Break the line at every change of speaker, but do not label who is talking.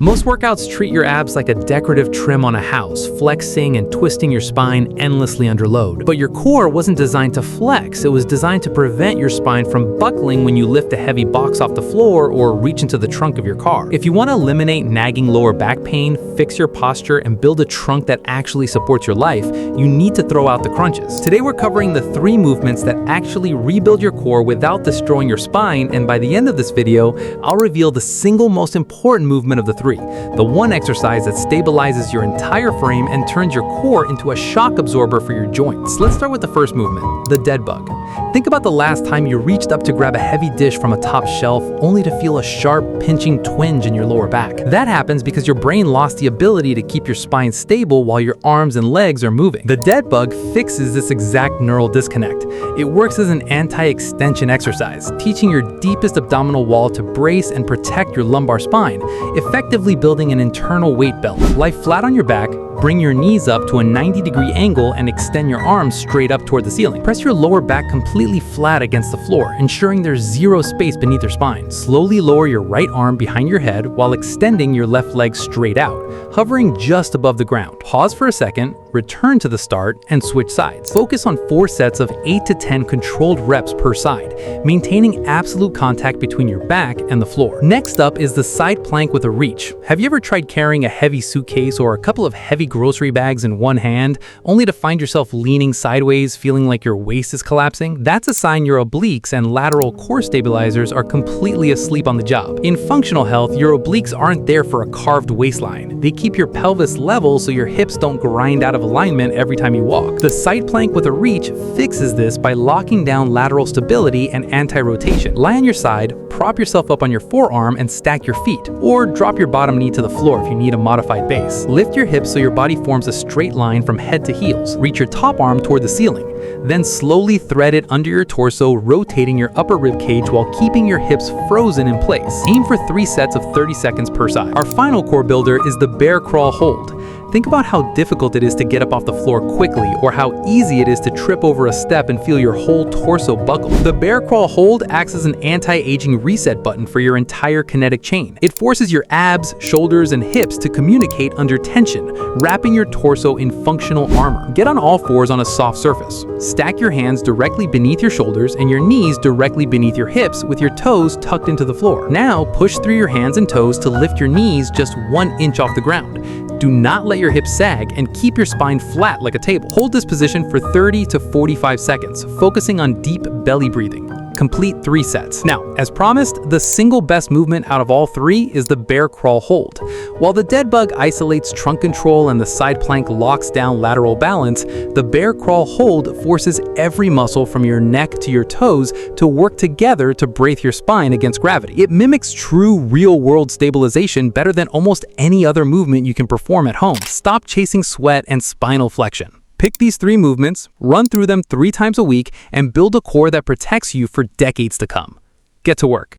Most workouts treat your abs like a decorative trim on a house, flexing and twisting your spine endlessly under load. But your core wasn't designed to flex, it was designed to prevent your spine from buckling when you lift a heavy box off the floor or reach into the trunk of your car. If you want to eliminate nagging lower back pain, fix your posture, and build a trunk that actually supports your life, you need to throw out the crunches. Today we're covering the 3 movements that actually rebuild your core without destroying your spine, and by the end of this video, I'll reveal the single most important movement of the 3. The one exercise that stabilizes your entire frame and turns your core into a shock absorber for your joints. Let's start with the first movement, the dead bug. Think about the last time you reached up to grab a heavy dish from a top shelf only to feel a sharp, pinching twinge in your lower back. That happens because your brain lost the ability to keep your spine stable while your arms and legs are moving. The dead bug fixes this exact neural disconnect. It works as an anti-extension exercise, teaching your deepest abdominal wall to brace and protect your lumbar spine, effectively building an internal weight belt. Lie flat on your back, bring your knees up to a 90-degree angle and extend your arms straight up toward the ceiling. Press your lower back completely flat against the floor, ensuring there's zero space beneath your spine. Slowly lower your right arm behind your head while extending your left leg straight out, hovering just above the ground. Pause for a second, return to the start, and switch sides. Focus on 4 sets of 8 to 10 controlled reps per side, maintaining absolute contact between your back and the floor. Next up is the side plank with a reach. Have you ever tried carrying a heavy suitcase or a couple of heavy grocery bags in one hand, only to find yourself leaning sideways, feeling like your waist is collapsing? That's a sign your obliques and lateral core stabilizers are completely asleep on the job. In functional health, your obliques aren't there for a carved waistline. They keep your pelvis level so your hips don't grind out of alignment every time you walk. The side plank with a reach fixes this by locking down lateral stability and anti-rotation. Lie on your side, prop yourself up on your forearm and stack your feet, or drop your bottom knee to the floor if you need a modified base. Lift your hips so your body forms a straight line from head to heels. Reach your top arm toward the ceiling. Then slowly thread it under your torso, rotating your upper rib cage while keeping your hips frozen in place. Aim for 3 sets of 30 seconds per side. Our final core builder is the bear crawl hold. Think about how difficult it is to get up off the floor quickly, or how easy it is to trip over a step and feel your whole torso buckle. The bear crawl hold acts as an anti-aging reset button for your entire kinetic chain. It forces your abs, shoulders, and hips to communicate under tension, wrapping your torso in functional armor. Get on all fours on a soft surface. Stack your hands directly beneath your shoulders and your knees directly beneath your hips with your toes tucked into the floor. Now push through your hands and toes to lift your knees just 1 inch off the ground. Do not let your hips sag and keep your spine flat like a table. Hold this position for 30 to 45 seconds, focusing on deep belly breathing. Complete 3 sets. Now, as promised, the single best movement out of all 3 is the bear crawl hold. While the dead bug isolates trunk control and the side plank locks down lateral balance, the bear crawl hold forces every muscle from your neck to your toes to work together to brace your spine against gravity. It mimics true real-world stabilization better than almost any other movement you can perform at home. Stop chasing sweat and spinal flexion. Pick these 3 movements, run through them 3 times a week, and build a core that protects you for decades to come. Get to work.